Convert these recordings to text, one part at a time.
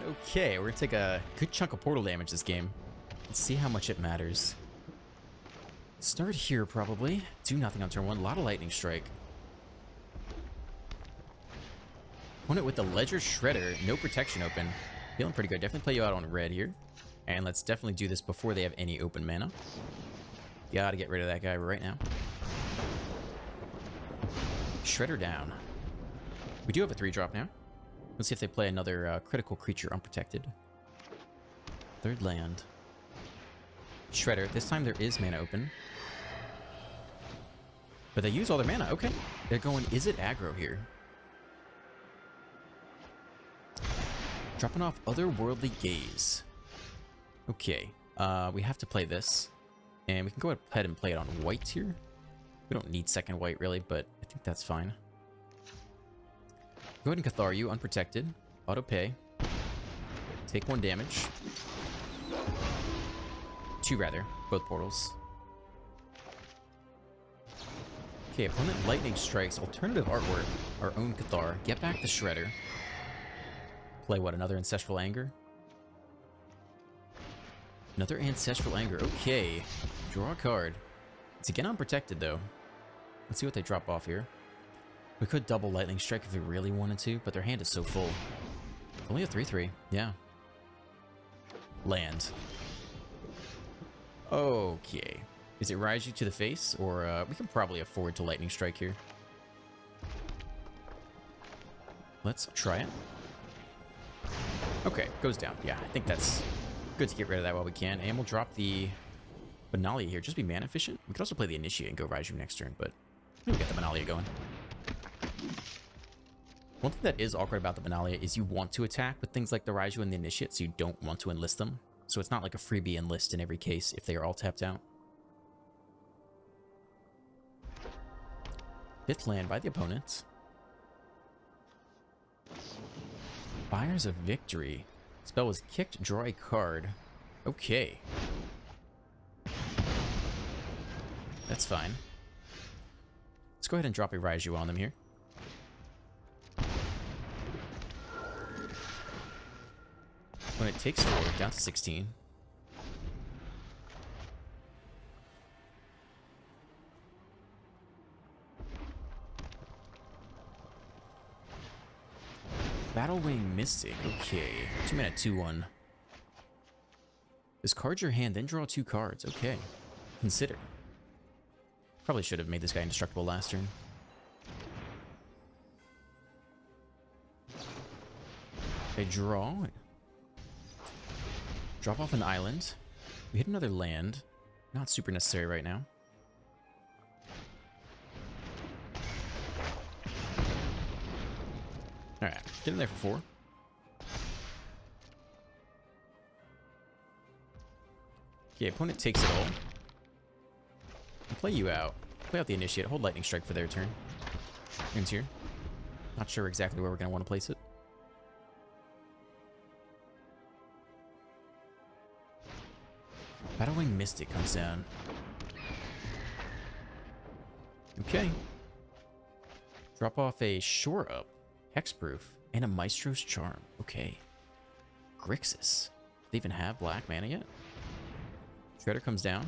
Okay, we're gonna take a good chunk of portal damage this game. Let's see how much it matters. Start here, probably. Do nothing on turn 1. A lot of lightning strike. Opponent with the Ledger Shredder. No protection open. Feeling pretty good. Definitely play you out on red here. And let's definitely do this before they have any open mana. Gotta get rid of that guy right now. Shredder down. We do have a 3-drop now. Let's see if they play another critical creature unprotected. Third land. Shredder. This time there is mana open. But they use all their mana. Okay. They're going, is it aggro here? Dropping off Otherworldly Gaze. Okay. We have to play this. And we can go ahead and play it on white here. We don't need second white, really, but I think that's fine. Go ahead and Cathar you, unprotected. Auto pay. Take 1 damage. 2 rather, both portals. Okay, opponent lightning strikes, alternative artwork, our own Cathar. Get back the Shredder. Play what, another Ancestral Anger? Another Ancestral Anger, okay. Draw a card. It's again unprotected though. Let's see what they drop off here. We could double lightning strike if we really wanted to, but their hand is so full. Only a 3/3, yeah. Land. Okay. Is it Raiju to the face, or we can probably afford to lightning strike here. Let's try it. Okay, goes down. Yeah, I think that's good to get rid of that while we can. And we'll drop the Benalia here. Just be mana efficient. We could also play the Initiate and go Raiju next turn, but we'll get the Benalia going. One thing that is awkward about the Benalia is you want to attack with things like the Raiju and the Initiate, so you don't want to enlist them. So it's not like a freebie enlist in every case if they are all tapped out. 5th land by the opponent. Fires of Victory. Spell was kicked, draw a card. Okay. That's fine. Let's go ahead and drop a Raiju on them here. When it takes 4, down to 16. Battlewing Mystic, okay. 2 mana, 2/1. Discard your hand, then draw 2 cards. Okay. Consider. Probably should have made this guy indestructible last turn. They draw. Drop off an island. We hit another land. Not super necessary right now. Alright, get in there for 4. Okay, opponent takes it all. I'll play you out. Play out the Initiate. Hold Lightning Strike for their turn. Turns here. Not sure exactly where we're going to want to place it. Battlewing Mystic comes down. Okay. Drop off a Shore Up, Hexproof, and a Maestro's Charm. Okay. Grixis. Do they even have black mana yet? Shredder comes down.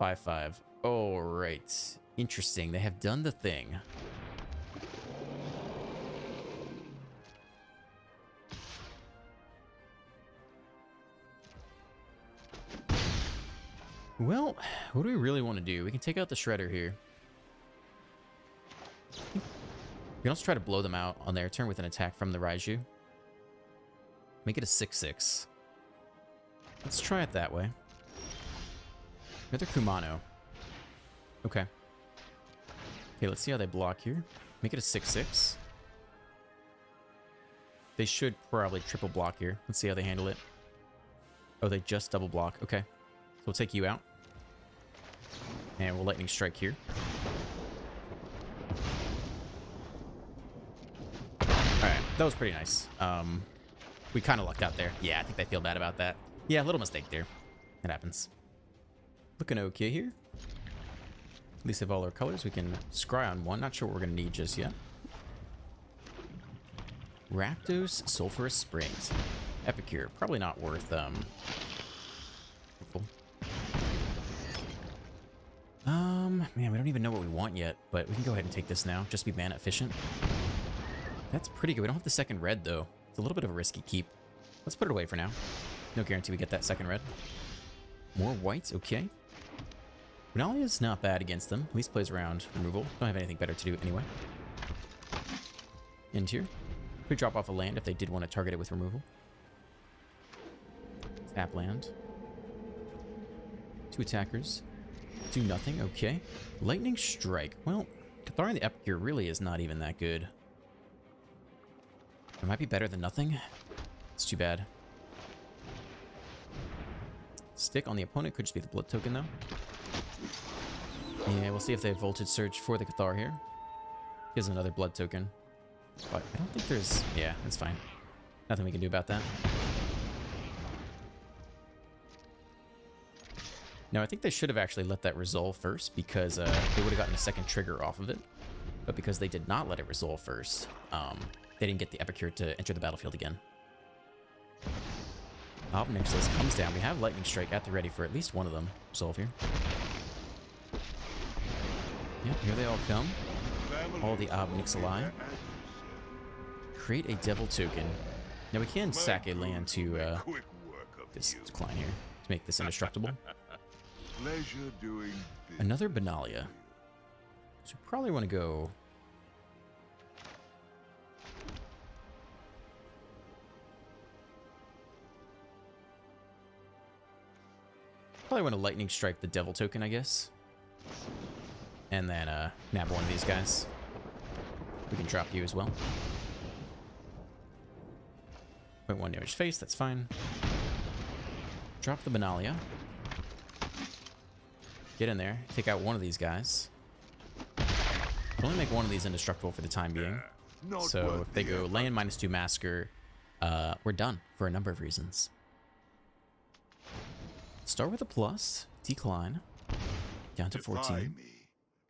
5/5. Alright. Interesting. They have done the thing. Well, what do we really want to do? We can take out the Shredder here. We can also try to blow them out on their turn with an attack from the Raiju. Make it a 6/6. Let's try it that way. Another Kumano. Okay. Okay, let's see how they block here. Make it a 6/6. They should probably triple block here. Let's see how they handle it. Oh, they just double block. Okay. So we'll take you out. And we'll Lightning Strike here. Alright, that was pretty nice. We kind of lucked out there. Yeah, I think they feel bad about that. Yeah, a little mistake there. It happens. Looking okay here. At least have all our colors. We can scry on 1. Not sure what we're going to need just yet. Rakdos, Sulphurous Springs. Epicure, probably not worth, man, we don't even know what we want yet, but we can go ahead and take this now, just to be mana efficient. That's pretty good. We don't have the second red, though. It's a little bit of a risky keep. Let's put it away for now. No guarantee we get that second red. More whites, okay. Benalia is not bad against them. At least plays around removal. Don't have anything better to do anyway. End here. Could drop off a land if they did want to target it with removal. Tap land. 2 attackers. Do nothing, okay. Lightning Strike. Well, Cathar and the Epicure really is not even that good. It might be better than nothing. It's too bad. Stick on the opponent could just be the blood token, though. Yeah, we'll see if they have Voltage Surge for the Cathar here. Here's another blood token. But I don't think there's... Yeah, that's fine. Nothing we can do about that. No, I think they should have actually let that resolve first because they would have gotten a second trigger off of it. But because they did not let it resolve first, they didn't get the Epicure to enter the battlefield again. Obnixilis comes down. We have Lightning Strike at the ready for at least one of them. Resolve here. Yep, here they all come. All the Obnixili. Create a Devil token. Now we can sack a land to this decline here to make this indestructible. Another Benalia. So we probably want to go... Probably want to Lightning Strike the Devil token, I guess. And then nab one of these guys. We can drop you as well. 0.1 damage face, that's fine. Drop the Benalia. Get in there, take out one of these guys. We'll only make one of these indestructible for the time being. So if they go land -2 Massacre, we're done for a number of reasons. Start with a plus, decline, down to 14.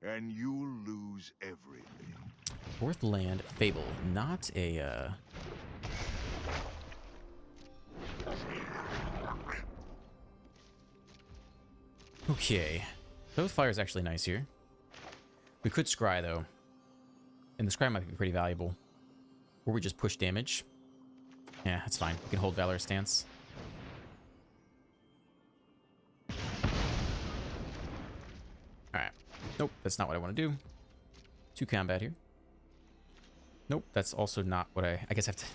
And you'll lose everything. 4th land, Fable, not a Okay. Both Fire is actually nice here. We could Scry though. And the Scry might be pretty valuable. Or we just push damage. Yeah, that's fine. We can hold Valorous Stance. Alright. Nope, that's not what I want to do. 2 combat here. Nope, that's also not what I guess I have to...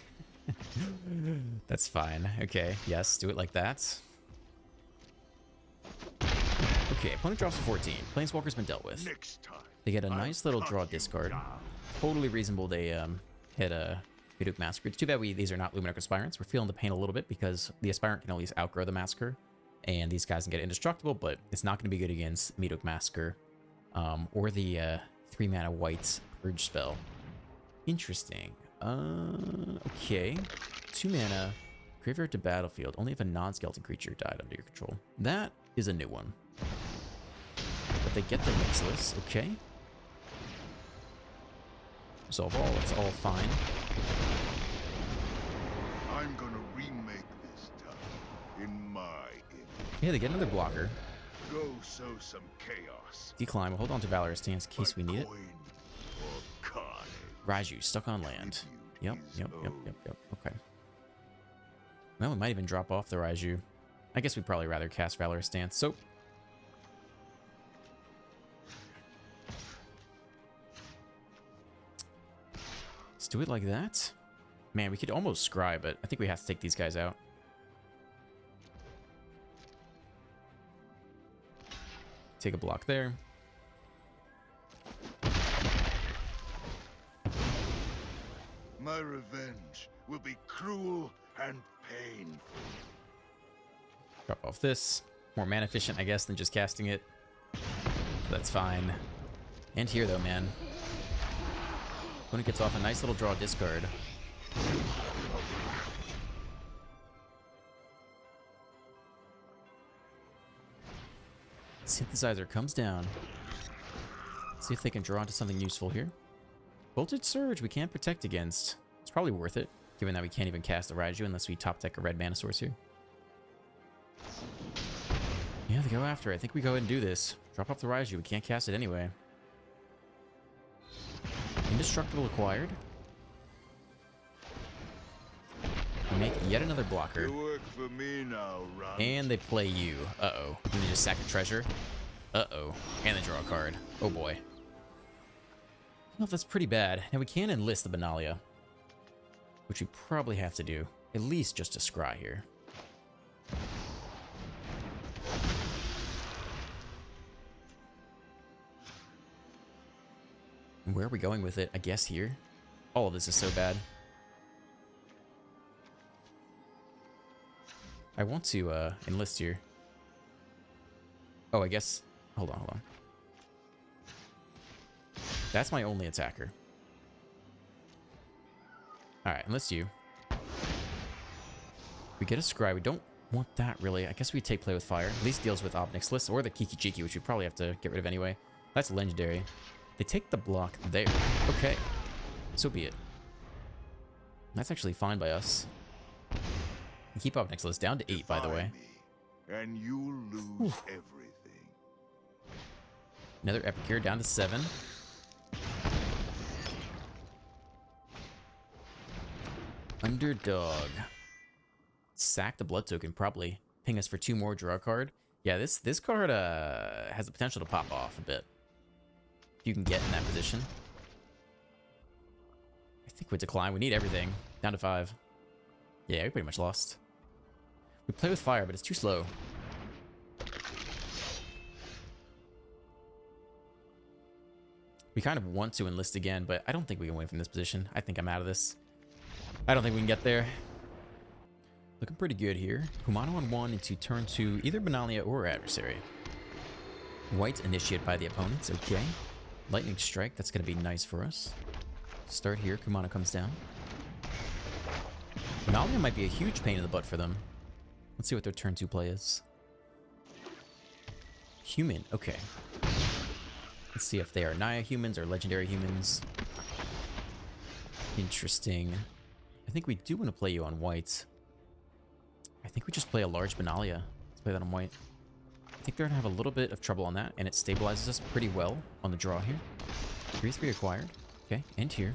That's fine. Okay, yes, do it like that. Okay, opponent drops to 14. Planeswalker's been dealt with. They get a nice little draw discard. Totally reasonable they hit a Miduk Massacre. It's too bad these are not Luminarch Aspirants. We're feeling the pain a little bit because the Aspirant can at least outgrow the Massacre. And these guys can get indestructible, but it's not going to be good against Miduk Massacre. Or the 3 mana white Purge spell. Interesting. Okay. 2 mana, graveyard to battlefield. Only if a non-skeleton creature died under your control. That is a new one. But they get the Mixless, okay. Resolve all, it's all fine. I'm gonna remake this time in my image. Yeah, they get another blocker. Go sow some chaos. Decline, we'll hold on to Valorous Stance in case we need it. Raiju, stuck on land. Yep. Okay. Well, we might even drop off the Raiju. I guess we'd probably rather cast Valorous Stance, so... Let's do it like that. Man, we could almost Scry, but I think we have to take these guys out. Take a block there. My revenge will be cruel and painful. Drop off this. More mana efficient, I guess, than just casting it. That's fine. And here, though, man. Opponent gets off a nice little draw discard. Synthesizer comes down. See if they can draw into something useful here. Voltage Surge we can't protect against. It's probably worth it, given that we can't even cast the Raiju unless we top deck a red mana source here. Yeah, they go after it. I think we go ahead and do this. Drop off the Raiju. We can't cast it anyway. Indestructible acquired. We make yet another blocker. You work for me now, Runt. And they play you. Uh-oh. And they just sack a treasure. Uh-oh. And they draw a card. Oh boy. Well, that's pretty bad. Now we can enlist the Benalia, which we probably have to do. At least just to scry here. And where are we going with it? I guess here. All of this is so bad. I want to enlist here. Oh, I guess... Hold on, hold on. That's my only attacker. Alright, enlist you. We get a scry. We don't want that, really. I guess we take play with fire. At least deals with Obnixless or the Kiki Jiki, which we probably have to get rid of anyway. That's legendary. They take the block there. Okay. So be it. That's actually fine by us. We keep Obnixless down to 8, by the way. And you lose everything. Another Epicure down to 7. Underdog. Sack the blood token, probably. Ping us for 2 more, draw a card. Yeah, this card has the potential to pop off a bit. If you can get in that position. I think we decline. We need everything. Down to 5. Yeah, we pretty much lost. We play with fire, but it's too slow. We kind of want to enlist again, but I don't think we can win from this position. I think I'm out of this. I don't think we can get there. Looking pretty good here. Humano on 1 into turn 2, either Benalia or Adversary. White initiate by the opponents, okay. Lightning Strike, that's going to be nice for us. Start here, Kumano comes down. Benalia might be a huge pain in the butt for them. Let's see what their turn 2 play is. Human, okay. Let's see if they are Naya humans or legendary humans. Interesting. I think we do want to play you on white. I think we just play a large Benalia. Let's play that on white. I think they're going to have a little bit of trouble on that, and it stabilizes us pretty well on the draw here. 3/3 acquired. Okay, and here.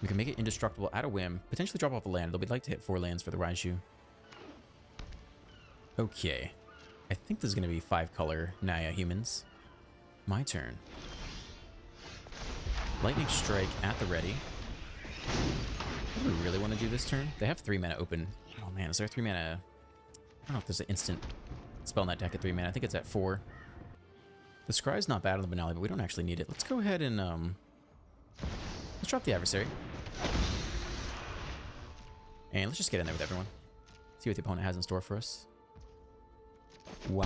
We can make it indestructible at a whim. Potentially drop off a land, though we'd like to hit 4 lands for the Raiju. Okay. I think this is going to be 5-color Naya humans. My turn. Lightning Strike at the ready. What do we really want to do this turn? They have 3 mana open. Oh man, is there 3 mana? I don't know if there's an instant spell in that deck at 3 mana. I think it's at 4. The scry's not bad on the Benalia, but we don't actually need it. Let's go ahead and let's drop the Adversary. And let's just get in there with everyone. See what the opponent has in store for us. Wow.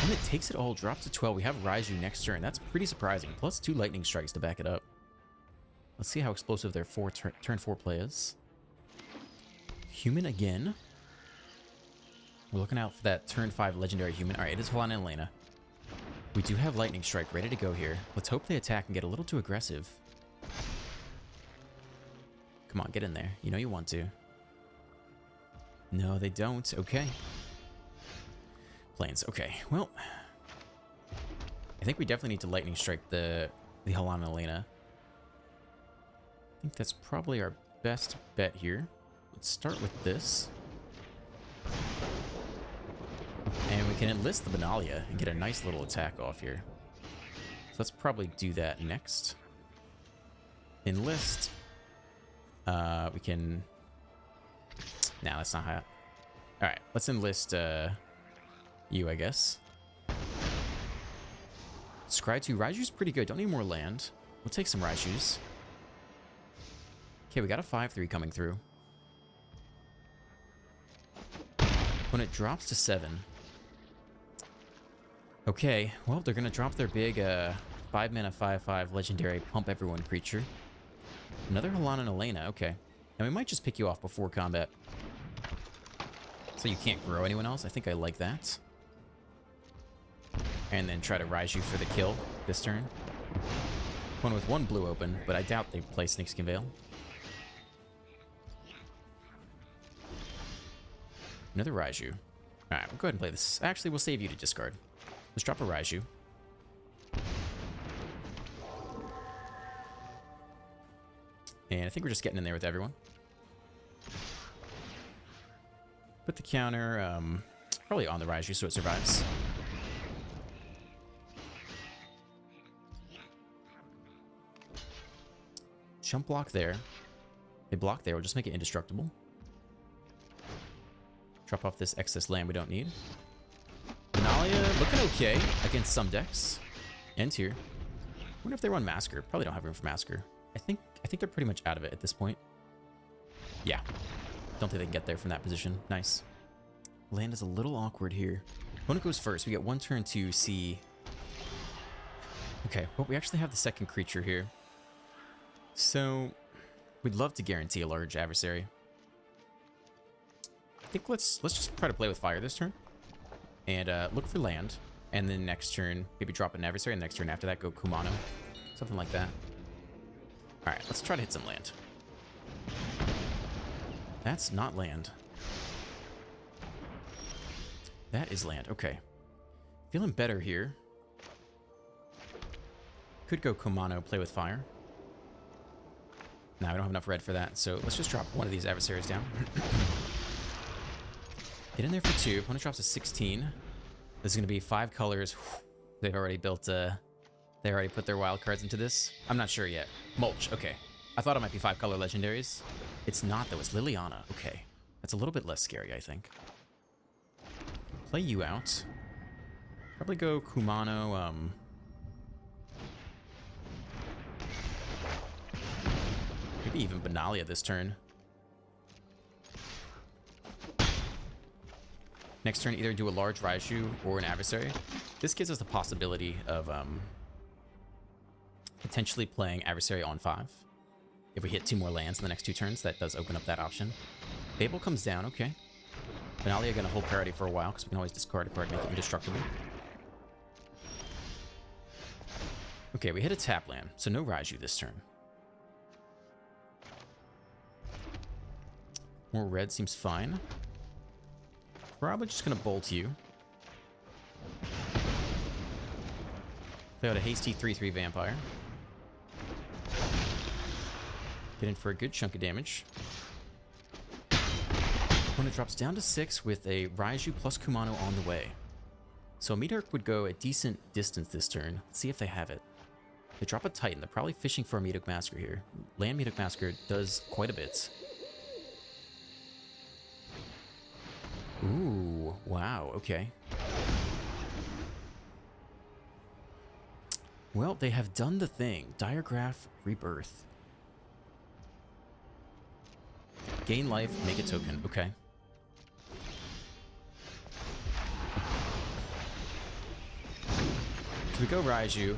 And it takes it all, drops to 12. We have Raiju next turn. That's pretty surprising. Plus 2 Lightning Strikes to back it up. Let's see how explosive their turn 4 play is. Human again. We're looking out for that turn 5 legendary human. Alright, it is Helena and Elena. We do have Lightning Strike ready to go here. Let's hope they attack and get a little too aggressive. Come on, get in there. You know you want to. No, they don't. Okay. Plains. Okay, well. I think we definitely need to Lightning Strike the Helena and Elena. I think that's probably our best bet here. Let's start with this. And we can enlist the Benalia and get a nice little attack off here. So let's probably do that next. Enlist. We can... Nah, that's not how... Alright, let's enlist you, I guess. Scry 2. Raiju's pretty good. Don't need more land. We'll take some Raijus. Okay, we got a 5/3 coming through. When it drops to 7. Okay, well, they're going to drop their big 5-mana 5/5 legendary pump everyone creature. Another Helena and Elena, okay. And we might just pick you off before combat. So you can't grow anyone else. I think I like that. And then try to Raiju for the kill this turn. One with 1 blue open, but I doubt they play Snakeskin Veil. Another Raiju. Alright, we'll go ahead and play this. Actually, we'll save you to discard. Let's drop a Raiju. And I think we're just getting in there with everyone. Put the counter probably on the Raiju so it survives. Jump block there. They block there. We'll just make it indestructible. Drop off this excess land we don't need. Benalia looking okay against some decks. And here. Wonder if they run Massacre. Probably don't have room for Massacre. I think they're pretty much out of it at this point. Yeah. Don't think they can get there from that position. Nice. Land is a little awkward here. Opponent goes first. We get one turn to see. Okay, well, we actually have the second creature here. So, we'd love to guarantee a large adversary. I think let's just try to play with fire this turn. And look for land. And then next turn, maybe drop an adversary. And the next turn after that, go Kumano. Something like that. Alright, let's try to hit some land. That's not land. That is land. Okay. Feeling better here. Could go Kumano, play with fire. Nah, we don't have enough red for that, so let's just drop one of these adversaries down. Get in there for 2. Opponent drops a 16. This is going to be 5 colors. They've already built, they already put their wild cards into this. I'm not sure yet. Mulch, okay. I thought it might be 5 color legendaries. It's not, though. It's Liliana. Okay. That's a little bit less scary, I think. Play you out. Probably go Kumano, maybe even Benalia this turn. Next turn, either do a large Raiju or an adversary. This gives us the possibility of potentially playing adversary on 5. If we hit 2 more lands in the next 2 turns, that does open up that option. Fable comes down, okay. Benalia gonna hold parity for a while because we can always discard a card and make it indestructible. Okay, we hit a tap land, so no Raiju this turn. More red seems fine. Probably just gonna bolt you. Play out a hasty 3/3 vampire. Get in for a good chunk of damage. Opponent drops down to 6 with a Raiju plus Kumano on the way. So Meteor would go a decent distance this turn. Let's see if they have it. They drop a Titan. They're probably fishing for a Meteor Massacre here. Land Meteor Massacre does quite a bit. Ooh, wow, okay. Well, they have done the thing. Diregraph Rebirth. Gain life, make a token. Okay. So we go Raiju.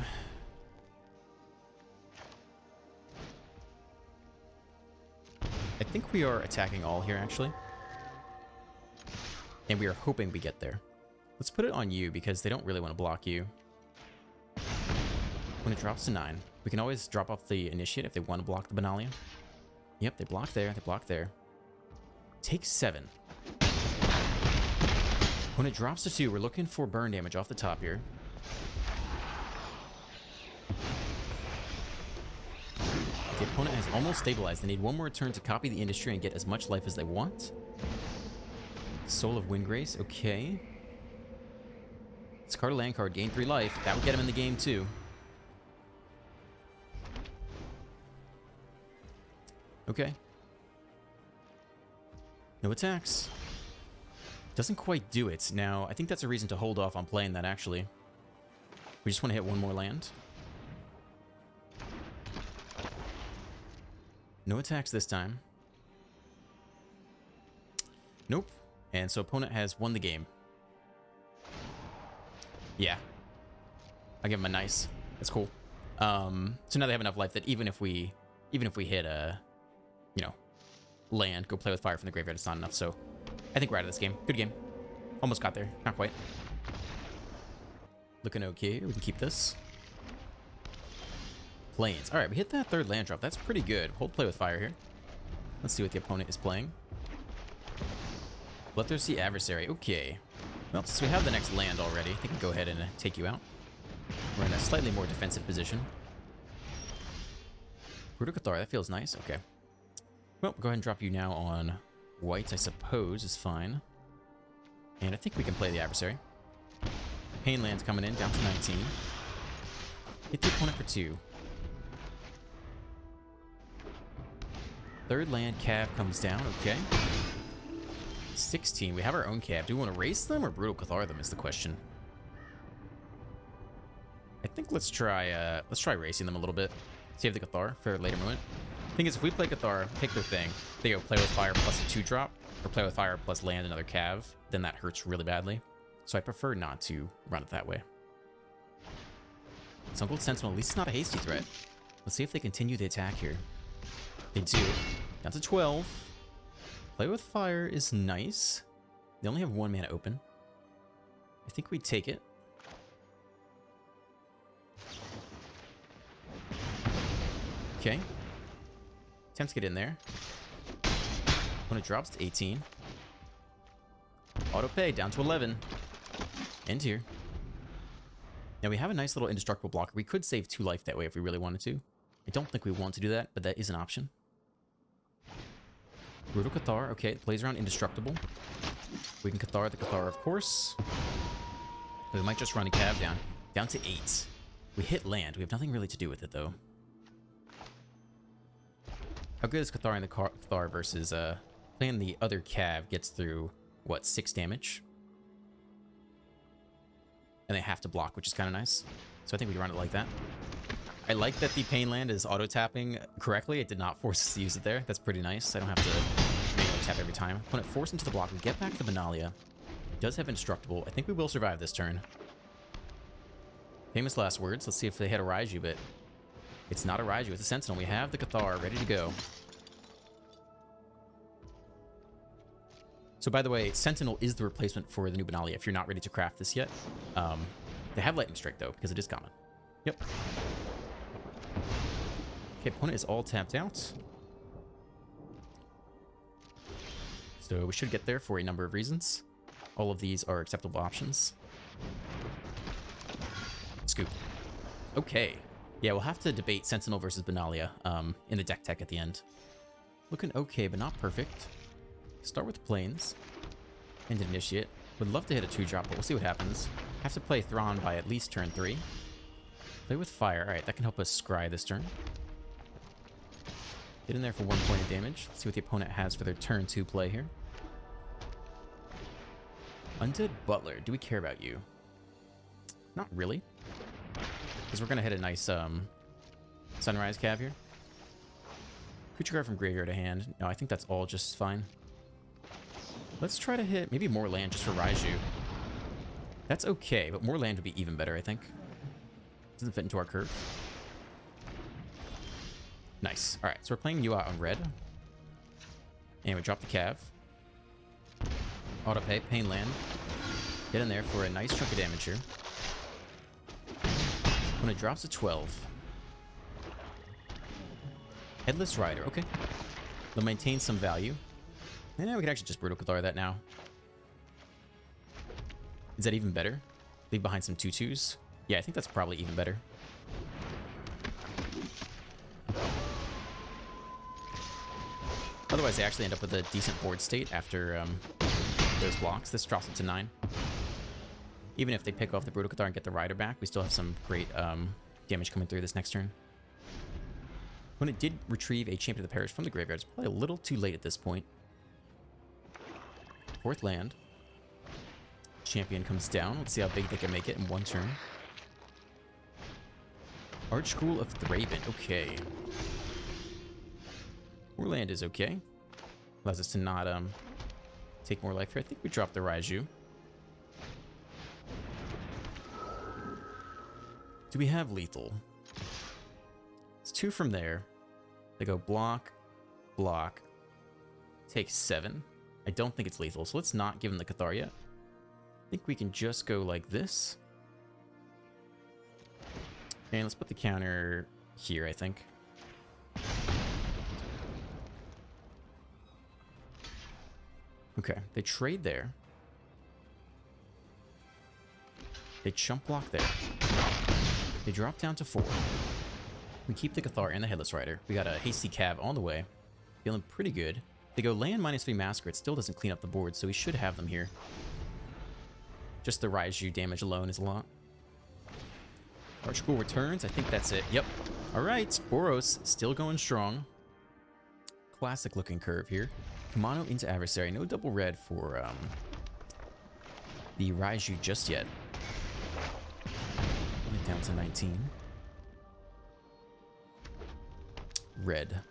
I think we are attacking all here, actually. And we are hoping we get there. Let's put it on you because they don't really want to block you. When it drops to 9, we can always drop off the initiate if they want to block the Benalia. Yep, they block there, they block there. Take 7. When it drops to 2, we're looking for burn damage off the top here. The opponent has almost stabilized. They need one more turn to copy the industry and get as much life as they want. Soul of Windgrace, okay. Discard a land card, gain 3 life. That would get him in the game too. Okay. No attacks. Doesn't quite do it. Now, I think that's a reason to hold off on playing that, actually. We just want to hit one more land. No attacks this time. Nope. And so opponent has won the game. Yeah. I give him a nice. That's cool. So now they have enough life that even if we hit a, you know, land, go play with fire from the graveyard, it's not enough. So I think we're out of this game. Good game. Almost got there. Not quite. Looking okay. We can keep this. Plains. All right, we hit that 3rd land drop. That's pretty good. Hold play with fire here. Let's see what the opponent is playing. Bloodthirsty Adversary. Okay. Well, since we have the next land already, I think we can go ahead and take you out. We're in a slightly more defensive position. Brutal Cathar, that feels nice. Okay. Well, go ahead and drop you now on whites, I suppose, is fine. And I think we can play the Adversary. Pain land's coming in, down to 19. Hit the opponent for 2. Third land, Cav comes down, okay. 16, we have our own Cav. Do we want to race them or Brutal Cathar them is the question. I think let's try racing them a little bit. Save the Cathar for a later moment. Thing is, if we play Cathar, pick their thing, they go play with fire plus a 2-drop, or play with fire plus land another Cav, then that hurts really badly. So I prefer not to run it that way. Sun Gold Sentinel, at least it's not a hasty threat. Let's see if they continue the attack here. They do. Down to 12. Play with fire is nice. They only have 1 mana open. I think we take it. Okay. Attempts to get in there. When it drops to 18. Auto pay down to 11. End here. Now we have a nice little indestructible blocker. We could save 2 life that way if we really wanted to. I don't think we want to do that, but that is an option. Brutal Cathar. Okay, it plays around indestructible. We can Cathar the Cathar, of course. We might just run a Cav down. Down to 8. We hit land. We have nothing really to do with it, though. How good is Catharing the Cathar versus playing the other Cav gets through, what, 6 damage? And they have to block, which is kind of nice. So I think we can run it like that. I like that the Pain land is auto-tapping correctly. It did not force us to use it there. That's pretty nice. I don't have to manually tap every time. Opponent forced into the block. We get back to Benalia. Does have Indestructible. I think we will survive this turn. Famous last words. Let's see if they hit a Raiju, but it's not a Raiju. It's a Sentinel. We have the Cathar ready to go. So by the way, Sentinel is the replacement for the new Benalia if you're not ready to craft this yet. They have Lightning Strike though, because it is common. Yep. Okay, opponent is all tapped out. So we should get there for a number of reasons. All of these are acceptable options. Scoop. Okay. Yeah, we'll have to debate Sentinel versus Benalia in the deck tech at the end. Looking okay, but not perfect. Start with Plains and Initiate. Would love to hit a 2-drop, but we'll see what happens. Have to play Thrawn by at least turn 3. Play with Fire. Alright, that can help us scry this turn. Get in there for 1 point of damage. Let's see what the opponent has for their turn 2 play here. Undead Butler. Do we care about you? Not really. Because we're going to hit a nice Sunrise Cav here. Creature card from graveyard to hand. No, I think that's all just fine. Let's try to hit maybe more land just for Raiju. That's okay, but more land would be even better, I think. Doesn't fit into our curve. Nice. Alright, so we're playing you out on red. And we drop the Cav. Auto pay, Pain land. Get in there for a nice chunk of damage here. When it drops to 12. Headless Rider, okay. They'll maintain some value. And we can actually just Brutal Cathar that now. Is that even better? Leave behind some 2/2s? Yeah, I think that's probably even better. Otherwise, they actually end up with a decent board state after those blocks. This drops it to 9. Even if they pick off the Brutal Cathar and get the Rider back, we still have some great damage coming through this next turn. When it did retrieve a Champion of the Parish from the graveyard, it's probably a little too late at this point. 4th land. Champion comes down. Let's see how big they can make it in 1 turn. Archghoul of Thraben. Okay. More land is okay. Allows us to not take more life here. I think we drop the Raiju. Do we have lethal? It's 2 from there. They go block, block, take 7. I don't think it's lethal, so let's not give him the Cathar yet. I think we can just go like this. And let's put the counter here, I think. Okay, they trade there. They chump block there. They drop down to 4. We keep the Cathar and the Headless Rider. We got a Hasty Cav on the way. Feeling pretty good. They go land -3 Massacre. It still doesn't clean up the board, so we should have them here. Just the Raiju damage alone is a lot. Archghoul returns. I think that's it. Yep. All right. Boros still going strong. Classic looking curve here. Kumano into Adversary. No double red for the Raiju just yet. Only down to 19. Red.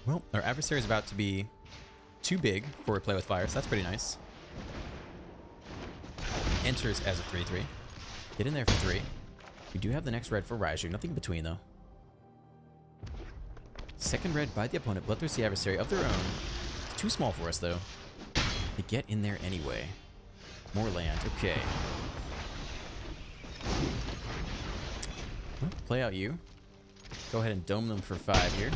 Well, our adversary is about to be too big for a play with fire, so that's pretty nice. Enters as a 3/3. Get in there for 3. We do have the next red for Raiju. Nothing in between, though. Second red by the opponent. Bloodthirsty adversary of their own. It's too small for us, though. They get in there anyway. More land. Okay. Well, play out you. Go ahead and dome them for 5 here.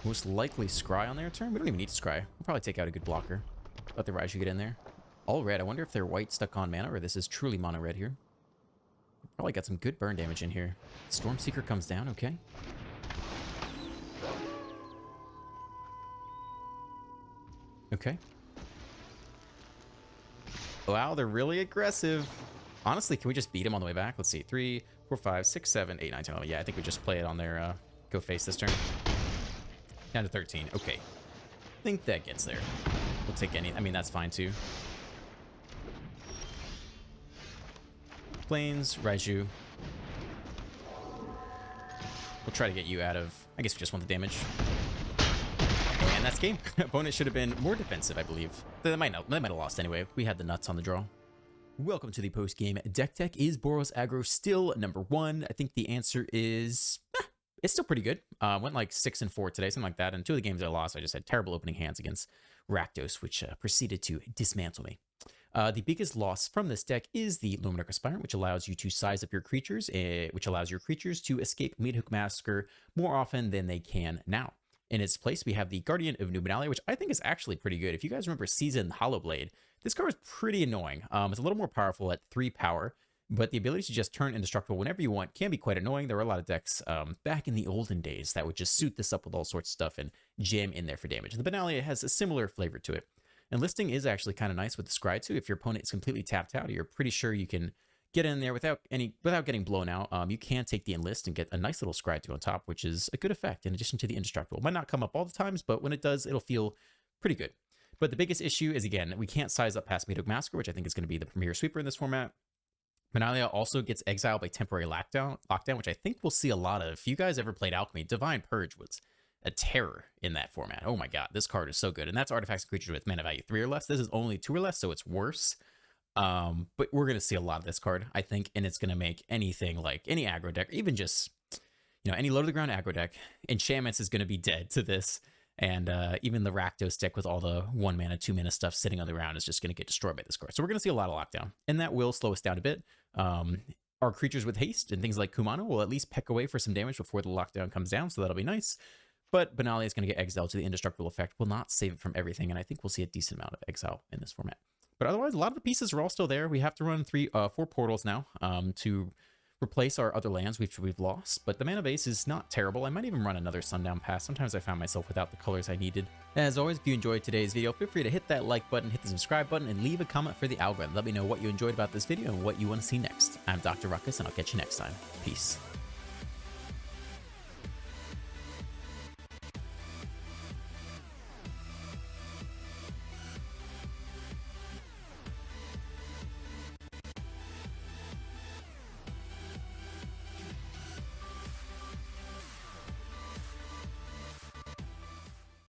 Most likely scry on their turn. We don't even need to scry. We'll probably take out a good blocker. Let the Raiju get in there. All red. I wonder if they're white stuck on mana or this is truly mono red here. Probably got some good burn damage in here. Stormseeker comes down. Okay. Okay. Wow, they're really aggressive. Honestly, can we just beat him on the way back? Let's see. 3, 4, 5, 6, 7, 8, 9, 10, 11. Yeah, I think we just play it on their go face this turn. Down to 13. Okay. I think that gets there. We'll take any. I mean, that's fine too. Plains, Raiju. We'll try to get you out of. I guess we just want the damage. And that's game. Opponent should have been more defensive, I believe. They might have lost anyway. We had the nuts on the draw. Welcome to the post-game deck tech. Is Boros aggro still number 1? I think the answer is it's still pretty good. Went like 6 and 4 today, something like that. And 2 of the games I lost, I just had terrible opening hands against Rakdos, which proceeded to dismantle me. The biggest loss from this deck is the Luminarch Aspirant, which allows you to size up your creatures, which allows your creatures to escape Meathook Massacre more often than they can now. In its place, we have the Guardian of DOMINARIA, which I think is actually pretty good. If you guys remember Seasoned Hollowblade, this card is pretty annoying. It's a little more powerful at 3 power, but the ability to just turn indestructible whenever you want can be quite annoying. There were a lot of decks back in the olden days that would just suit this up with all sorts of stuff and jam in there for damage. The Benalia has a similar flavor to it. Enlisting is actually kind of nice with the Scry too. If your opponent is completely tapped out, you're pretty sure you can get in there without getting blown out. You can take the Enlist and get a nice little Scry 2 on top, which is a good effect in addition to the indestructible. Might not come up all the times, but when it does, it'll feel pretty good. But the biggest issue is, again, we can't size up past Meathook Massacre, which I think is going to be the premier sweeper in this format. Benalia also gets exiled by temporary lockdown, which I think we'll see a lot of. If you guys ever played Alchemy, Divine Purge was a terror in that format. Oh my god, this card is so good. And that's artifacts and creatures with mana value 3 or less. This is only 2 or less, so it's worse. But we're going to see a lot of this card, I think, and it's going to make anything like any aggro deck, or even just, any low to the ground aggro deck. Enchantments is going to be dead to this. And even the Rakdos deck with all the 1 mana, 2 mana stuff sitting on the ground is just going to get destroyed by this card. So we're going to see a lot of lockdown, and that will slow us down a bit. Our creatures with haste and things like Kumano will at least peck away for some damage before the lockdown comes down, so that'll be nice. But Benalia is going to get exiled to the indestructible effect. Will not save it from everything, and I think we'll see a decent amount of exile in this format. But otherwise, a lot of the pieces are all still there. We have to run 4 portals now to replace our other lands which we've lost. But the mana base is not terrible. I might even run another Sundown Pass. Sometimes I found myself without the colors I needed. As always, if you enjoyed today's video, feel free to hit that like button, hit the subscribe button, and leave a comment for the algorithm. Let me know what you enjoyed about this video and what you want to see next. I'm Dr. Ruckus, and I'll catch you next time. Peace.